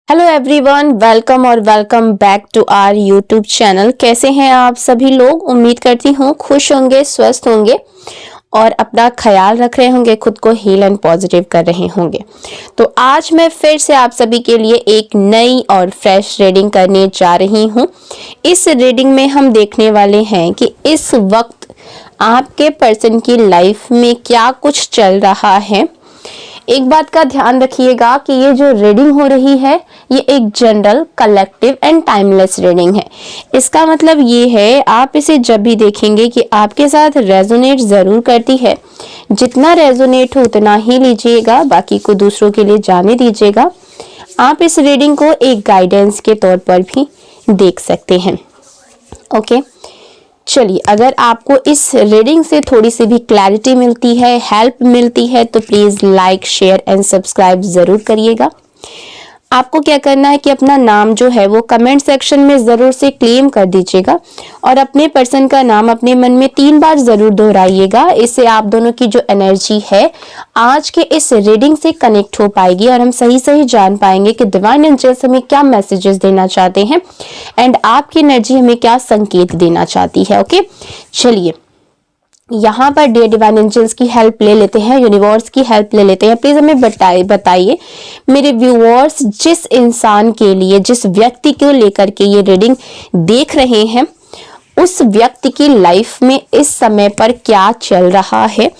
Hello everyone, welcome और welcome back to our YouTube channel. कैसे हैं आप सभी लोग? उम्मीद करती हूँ खुश होंगे, स्वस्थ होंगे और अपना ख्याल रख रहे होंगे, खुद को हील एंड पॉजिटिव कर रहे होंगे। तो आज मैं फिर से आप सभी के लिए एक नई और फ्रेश रीडिंग करने जा रही हूँ। इस रीडिंग में हम देखने वाले हैं कि इस वक्त आपके पर्सन की लाइफ में क्या कुछ चल रहा है। एक बात का ध्यान रखिएगा कि ये जो रीडिंग हो रही है ये एक general, collective and timeless reading है। इसका मतलब ये है, आप इसे जब भी देखेंगे कि आपके साथ रेजोनेट जरूर करती है। जितना रेजोनेट हो उतना ही लीजिएगा, बाकी को दूसरों के लिए जाने दीजिएगा। आप इस रीडिंग को एक गाइडेंस के तौर पर भी देख सकते हैं। ओके, चलिए, अगर आपको इस रीडिंग से थोड़ी सी भी क्लैरिटी मिलती है, हेल्प मिलती है, तो please like, share and subscribe जरूर करिएगा। आपको क्या करना है कि अपना नाम जो है वो कमेंट सेक्शन में जरूर से क्लेम कर दीजिएगा और अपने पर्सन का नाम अपने मन में 3 बार जरूर दोहराइएगा। इससे आप दोनों की जो एनर्जी है आज के इस रीडिंग से कनेक्ट हो पाएगी और हम सही सही जान पाएंगे कि डिवाइन एंजल्स हमें क्या मैसेजेस देना चाहते हैं एंड आपकी एनर्जी हमें क्या संकेत देना चाहती है। ओके, चलिए यहाँ पर डियर डिवाइन एंजल्स की हेल्प ले लेते हैं, यूनिवर्स की हेल्प ले लेते हैं। प्लीज हमें बताइए मेरे व्यूअर्स, जिस इंसान के लिए, जिस व्यक्ति को लेकर के ये रीडिंग देख रहे हैं, उस व्यक्ति की लाइफ में इस समय पर क्या चल रहा है।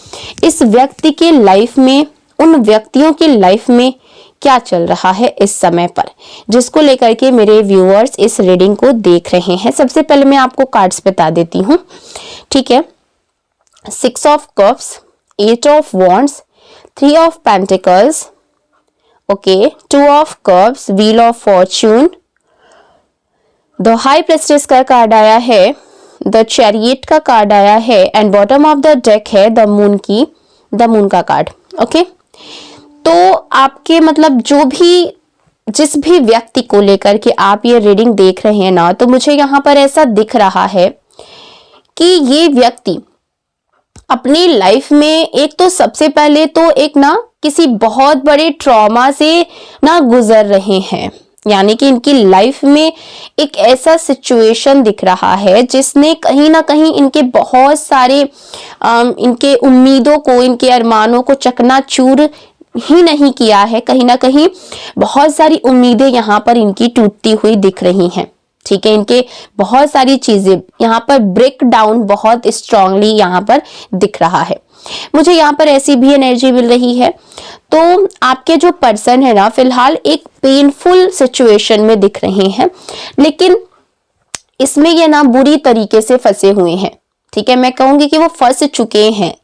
इस व्यक्ति की लाइफ में, उन व्यक्तियों की लाइफ में क्या चल रहा है इस समय पर, जिसको लेकर के मेरे व्यूअर्स इस रीडिंग को देख रहे हैं। सबसे पहले मैं आपको कार्ड्स बता देती हूँ, ठीक है। 6 of cups, 8 of wands, 3 of pentacles, okay, 2 of cups, wheel of fortune, the high priestess का कार्ड आया है, the chariot का कार्ड आया है and bottom of the deck है द मून का कार्ड। ओके, तो आपके मतलब जिस भी व्यक्ति को लेकर के आप ये रीडिंग देख रहे हैं ना, तो मुझे यहाँ पर ऐसा दिख रहा है कि ये व्यक्ति अपनी लाइफ में एक तो सबसे पहले तो एक ना किसी बहुत बड़े ट्रॉमा से ना गुजर रहे हैं। यानी कि इनकी लाइफ में एक ऐसा सिचुएशन दिख रहा है जिसने कहीं ना कहीं इनके बहुत सारे इनके उम्मीदों को, इनके अरमानों को चकनाचूर ही नहीं किया है। कहीं ना कहीं बहुत सारी उम्मीदें यहाँ पर इनकी टूटती हुई दिख रही हैं, ठीक है। इनके बहुत सारी चीजें यहाँ पर ब्रेक डाउन बहुत स्ट्रांगली यहाँ पर दिख रहा है। मुझे यहाँ पर ऐसी भी एनर्जी मिल रही है। तो आपके जो पर्सन है ना, फिलहाल एक पेनफुल सिचुएशन में दिख रहे हैं, लेकिन इसमें ये ना बुरी तरीके से फंसे हुए हैं, ठीक है। मैं कहूंगी कि वो फंस चुके हैं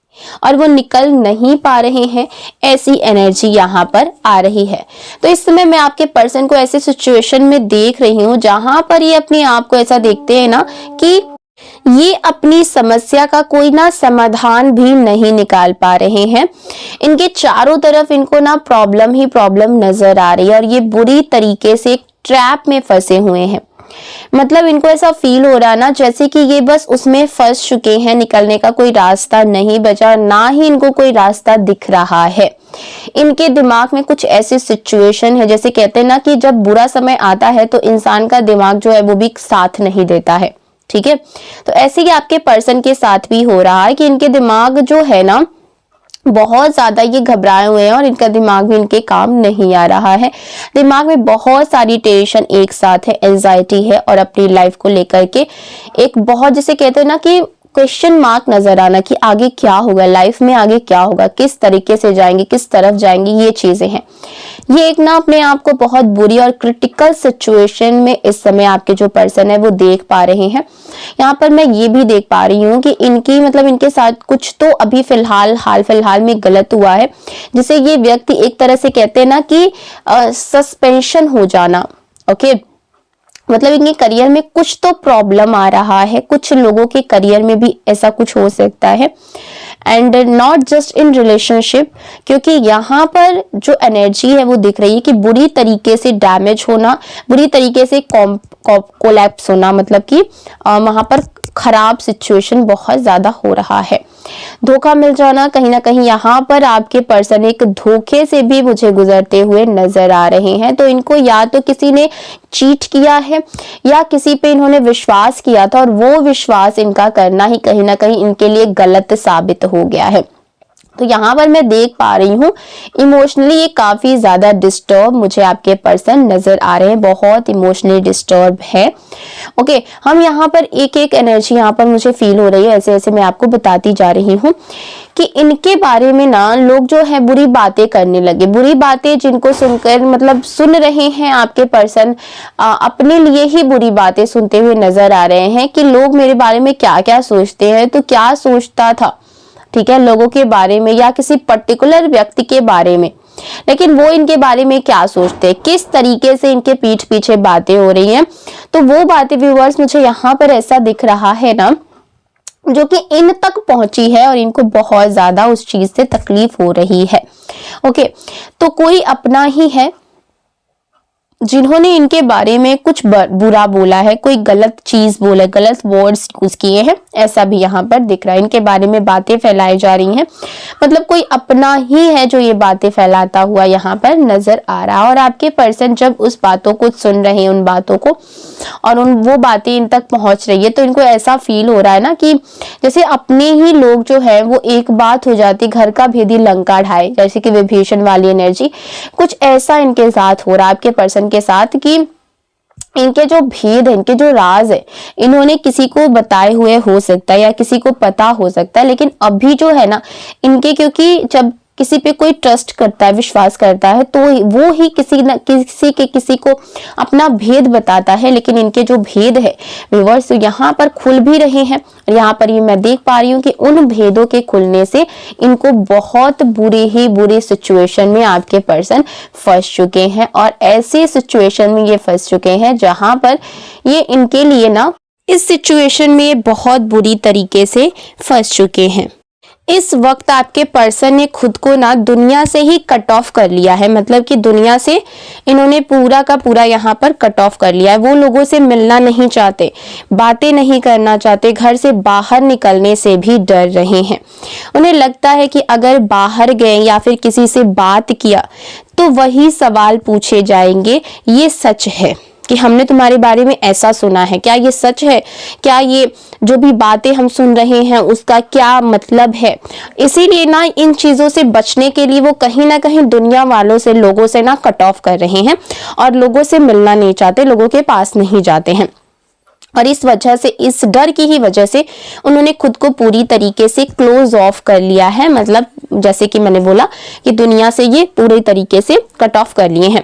और वो निकल नहीं पा रहे हैं, ऐसी एनर्जी यहाँ पर आ रही है। तो इस समय मैं आपके पर्सन को ऐसे सिचुएशन में देख रही हूँ जहां पर ये अपने आप को ऐसा देखते हैं ना कि ये अपनी समस्या का कोई ना समाधान भी नहीं निकाल पा रहे हैं। इनके चारों तरफ इनको ना प्रॉब्लम ही प्रॉब्लम नजर आ रही है और ये बुरी तरीके से एक ट्रैप में फंसे हुए हैं। मतलब इनको ऐसा फील हो रहा ना जैसे कि ये बस उसमें फंस चुके हैं, निकलने का कोई रास्ता नहीं बचा, ना ही इनको कोई रास्ता दिख रहा है। इनके दिमाग में कुछ ऐसी सिचुएशन है, जैसे कहते हैं ना कि जब बुरा समय आता है तो इंसान का दिमाग जो है वो भी साथ नहीं देता है, ठीक है। तो ऐसे ही आपके पर्सन के साथ भी हो रहा है कि इनके दिमाग जो है ना बहुत ज्यादा ये घबराए हुए हैं और इनका दिमाग भी इनके काम नहीं आ रहा है। दिमाग में बहुत सारी टेंशन एक साथ है, एंजाइटी है और अपनी लाइफ को लेकर के एक बहुत, जैसे कहते हैं ना कि क्वेश्चन मार्क नजर आना कि आगे क्या होगा, लाइफ में आगे क्या होगा, किस तरीके से जाएंगे, किस तरफ जाएंगे, ये चीजें हैं। ये एक ना अपने आप को बहुत बुरी और क्रिटिकल सिचुएशन में इस समय आपके जो पर्सन है वो देख पा रहे हैं। यहाँ पर मैं ये भी देख पा रही हूँ कि इनकी मतलब इनके साथ कुछ तो अभी हाल फिलहाल में गलत हुआ है, जिसे ये व्यक्ति एक तरह से कहते हैं ना कि सस्पेंशन हो जाना। ओके, मतलब इनके करियर में कुछ तो प्रॉब्लम आ रहा है, कुछ लोगों के करियर में भी ऐसा कुछ हो सकता है and not just in relationship, क्योंकि यहाँ पर जो एनर्जी है वो दिख रही है कि बुरी तरीके से डैमेज होना, बुरी तरीके से कोलैप्स होना, मतलब कि वहां पर खराब सिचुएशन बहुत ज्यादा हो रहा है। धोखा मिल जाना, कहीं ना कहीं यहाँ पर आपके पर्सन एक धोखे से भी मुझे गुजरते हुए नजर आ रहे हैं। तो इनको या तो किसी ने चीट किया है या किसी पे इन्होंने विश्वास किया था और वो विश्वास इनका करना ही कहीं ना कहीं इनके लिए गलत साबित हो गया है। तो यहाँ पर मैं देख पा रही हूँ इमोशनली ये काफी ज्यादा डिस्टर्ब मुझे आपके पर्सन नजर आ रहे हैं, बहुत इमोशनली डिस्टर्ब है। ओके, हम यहाँ पर एक एक एनर्जी यहाँ पर मुझे फील हो रही है, ऐसे ऐसे मैं आपको बताती जा रही हूँ कि इनके बारे में ना लोग जो है बुरी बातें करने लगे, बुरी बातें जिनको सुनकर मतलब सुन रहे हैं आपके पर्सन अपने लिए ही बुरी बातें सुनते हुए नजर आ रहे हैं कि लोग मेरे बारे में क्या क्या सोचते हैं। तो क्या सोचता था, ठीक है, लोगों के बारे में या किसी पर्टिकुलर व्यक्ति के बारे में, लेकिन वो इनके बारे में क्या सोचते हैं, किस तरीके से इनके पीठ पीछे बातें हो रही हैं। तो वो बातें व्यूअर्स मुझे यहाँ पर ऐसा दिख रहा है ना जो कि इन तक पहुंची है और इनको बहुत ज्यादा उस चीज से तकलीफ हो रही है। ओके, तो कोई अपना ही है जिन्होंने इनके बारे में कुछ बुरा बोला है, कोई गलत चीज बोला, गलत वर्ड्स यूज किए हैं, ऐसा भी यहाँ पर दिख रहा है। इनके बारे में बातें फैलाई जा रही हैं, मतलब कोई अपना ही है जो ये बातें फैलाता हुआ यहाँ पर नजर आ रहा है। और आपके पर्सन जब उस बातों को सुन रहे हैं, उन बातों को, और वो बातें इन तक पहुंच रही है, तो इनको ऐसा फील हो रहा है ना कि जैसे अपने ही लोग जो है वो एक बात हो जाती, घर का भेदी लंका ढाए, जैसे कि विभीषण वाली एनर्जी, कुछ ऐसा इनके साथ हो रहा है आपके पर्सन के साथ कि इनके जो भेद है, इनके जो राज है, इन्होंने किसी को बताए हुए हो सकता है या किसी को पता हो सकता है, लेकिन अभी जो है ना इनके, क्योंकि जब किसी पे कोई ट्रस्ट करता है, विश्वास करता है, तो वो ही किसी को अपना भेद बताता है। लेकिन इनके जो भेद है व्यूअर्स यहाँ पर खुल भी रहे हैं, और यहाँ पर ये मैं देख पा रही हूँ कि उन भेदों के खुलने से इनको बहुत बुरी सिचुएशन में आपके पर्सन फंस चुके हैं। और ऐसे सिचुएशन में ये फंस चुके हैं जहां पर ये इनके लिए ना, इस सिचुएशन में ये बहुत बुरी तरीके से फंस चुके हैं। इस वक्त आपके पर्सन ने खुद को ना दुनिया से ही कट ऑफ कर लिया है, मतलब कि दुनिया से इन्होंने पूरा का पूरा यहाँ पर कट ऑफ कर लिया है। वो लोगों से मिलना नहीं चाहते, बातें नहीं करना चाहते, घर से बाहर निकलने से भी डर रहे हैं। उन्हें लगता है कि अगर बाहर गए या फिर किसी से बात किया तो वही सवाल पूछे जाएंगे, ये सच है कि हमने तुम्हारे बारे में ऐसा सुना है, क्या ये सच है, क्या ये जो भी बातें हम सुन रहे हैं उसका क्या मतलब है। इसीलिए ना इन चीजों से बचने के लिए वो कहीं ना कहीं दुनिया वालों से, लोगों से ना कट ऑफ कर रहे हैं और लोगों से मिलना नहीं चाहते, लोगों के पास नहीं जाते हैं। और इस वजह से, इस डर की ही वजह से उन्होंने खुद को पूरी तरीके से क्लोज ऑफ कर लिया है, मतलब जैसे कि मैंने बोला कि दुनिया से ये पूरे तरीके से कट ऑफ कर लिए हैं।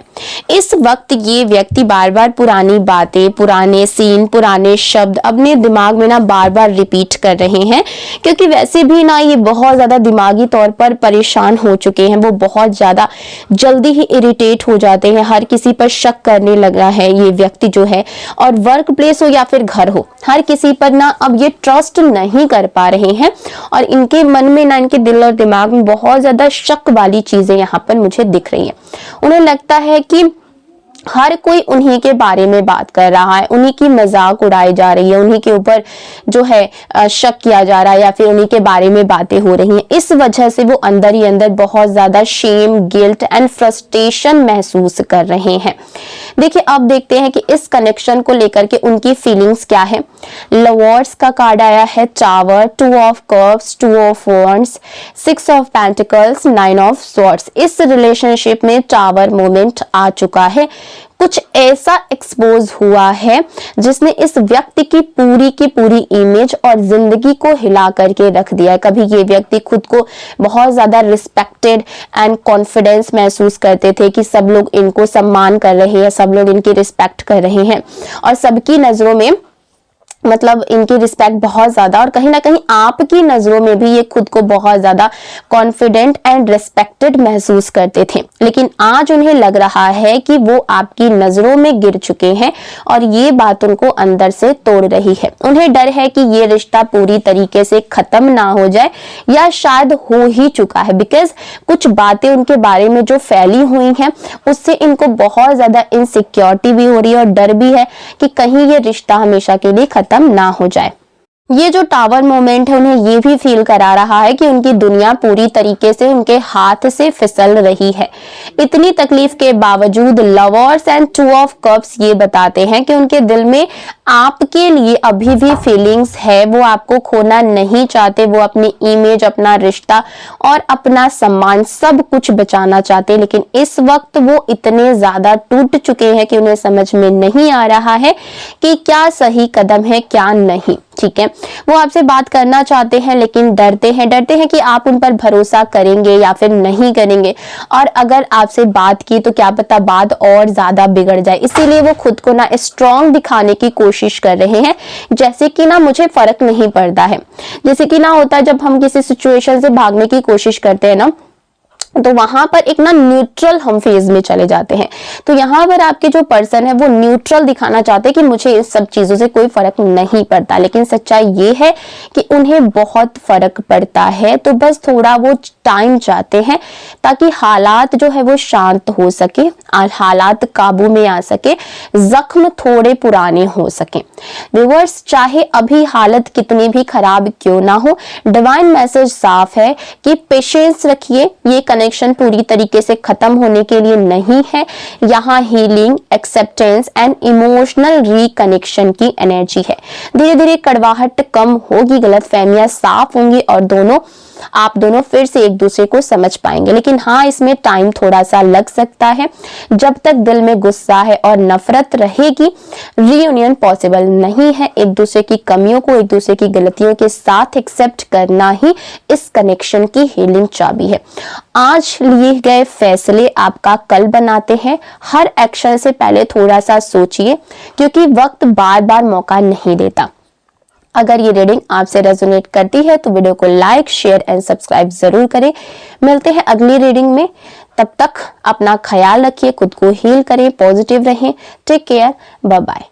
इस वक्त ये व्यक्ति बार बार पुरानी बातें, पुराने सीन, पुराने शब्द अपने दिमाग में ना बार बार रिपीट कर रहे हैं, क्योंकि वैसे भी ना ये बहुत ज्यादा दिमागी तौर पर परेशान हो चुके हैं। वो बहुत ज्यादा जल्दी ही इरिटेट हो जाते हैं, हर किसी पर शक करने लगा है ये व्यक्ति जो है, और वर्क प्लेस हो या फिर घर हो, हर किसी पर ना अब ये ट्रस्ट नहीं कर पा रहे हैं। और इनके मन में ना, इनके दिल और दिमाग में बहुत ज्यादा शक वाली चीजें यहाँ पर मुझे दिख रही हैं। उन्हें लगता है कि हर कोई उन्हीं के बारे में बात कर रहा है, उन्हीं की मजाक उड़ाई जा रही है, उन्हीं के ऊपर जो है शक किया जा रहा है या फिर उन्हीं के बारे में बातें हो रही हैं। इस वजह से वो अंदर ही अंदर बहुत ज्यादा शेम, गिल्ट एंड फ्रस्ट्रेशन महसूस कर रहे हैं। देखिए, अब देखते हैं कि इस कनेक्शन को लेकर के उनकी फीलिंग्स क्या है। लवर्स का कार्ड आया है, tower, 2 of cups, 2 of wands, 6 of pentacles, 9 of swords. इस रिलेशनशिप में टावर मोमेंट आ चुका है। कुछ ऐसा एक्सपोज हुआ है जिसने इस व्यक्ति की पूरी इमेज और जिंदगी को हिला करके रख दिया है। कभी ये व्यक्ति खुद को बहुत ज्यादा रिस्पेक्टेड एंड कॉन्फिडेंस महसूस करते थे कि सब लोग इनको सम्मान कर रहे हैं, सब लोग इनकी रिस्पेक्ट कर रहे हैं और सबकी नजरों में मतलब इनकी रिस्पेक्ट बहुत ज्यादा, और कहीं ना कहीं आपकी नजरों में भी ये खुद को बहुत ज्यादा कॉन्फिडेंट एंड रिस्पेक्टेड महसूस करते थे। लेकिन आज उन्हें लग रहा है कि वो आपकी नजरों में गिर चुके हैं और ये बात उनको अंदर से तोड़ रही है। उन्हें डर है कि ये रिश्ता पूरी तरीके से खत्म ना हो जाए या शायद हो ही चुका है, बिकॉज कुछ बातें उनके बारे में जो फैली हुई हैं उससे इनको बहुत ज्यादा इनसिक्योरिटी भी हो रही है और डर भी है कि कहीं ये रिश्ता हमेशा के लिए खत्म ना हो जाए। ये जो टावर मोमेंट है उन्हें ये भी फील करा रहा है कि उनकी दुनिया पूरी तरीके से उनके हाथ से फिसल रही है। इतनी तकलीफ के बावजूद lovers and two of cups ये बताते हैं कि उनके दिल में आपके लिए अभी भी फीलिंग्स है, वो आपको खोना नहीं चाहते, वो अपनी इमेज, अपना रिश्ता और अपना सम्मान सब कुछ बचाना चाहते, लेकिन इस वक्त वो इतने ज्यादा टूट चुके हैं कि उन्हें समझ में नहीं आ रहा है कि क्या सही कदम है क्या नहीं। ठीक है, वो आपसे बात करना चाहते हैं लेकिन डरते हैं कि आप उन पर भरोसा करेंगे या फिर नहीं करेंगे, और अगर आपसे बात की तो क्या पता बात और ज्यादा बिगड़ जाए। इसीलिए वो खुद को ना स्ट्रॉन्ग दिखाने की कोशिश कर रहे हैं, जैसे कि ना मुझे फर्क नहीं पड़ता है। जैसे कि ना होता है जब हम किसी सिचुएशन से भागने की कोशिश करते हैं ना, तो वहां पर एक ना न्यूट्रल हम फेज में चले जाते हैं। तो यहाँ पर आपके जो पर्सन है वो न्यूट्रल दिखाना चाहते हैं कि मुझे इस सब चीजों से कोई फर्क नहीं पड़ता, लेकिन सच्चाई ये है कि उन्हें बहुत फर्क पड़ता है। तो बस थोड़ा वो टाइम चाहते हैं ताकि हालात जो है वो शांत हो सके और हालात काबू में आ सके, जख्म थोड़े पुराने हो सके। व्यूअर्स, चाहे अभी हालत कितनी भी खराब क्यों ना हो, डिवाइन मैसेज साफ है कि पेशेंस रखिए। ये कनेक्शन पूरी तरीके से खत्म होने के लिए नहीं है। यहाँ healing, acceptance and emotional reconnection की एनर्जी है। धीरे धीरे कड़वाहट कम होगी, गलतफहमियां साफ होंगी और आप दोनों फिर से एक दूसरे को समझ पाएंगे। लेकिन हाँ, इसमें टाइम थोड़ा सा लग सकता है। जब तक दिल में गुस्सा है और नफरत रहेगी, रीयूनियन पॉसिबल नहीं है। एक दूसरे की कमियों को, एक दूसरे की गलतियों के साथ एक्सेप्ट करना ही इस कनेक्शन की हीलिंग चाबी है। आज लिए गए फैसले आपका कल बनाते हैं। हर एक्शन से पहले थोड़ा सा सोचिए, क्योंकि वक्त बार बार मौका नहीं देता। अगर ये रीडिंग आपसे रेजोनेट करती है तो वीडियो को लाइक, शेयर एंड सब्सक्राइब जरूर करें। मिलते हैं अगली रीडिंग में, तब तक अपना ख्याल रखिए, खुद को हील करें, पॉजिटिव रहें। Take care, bye bye.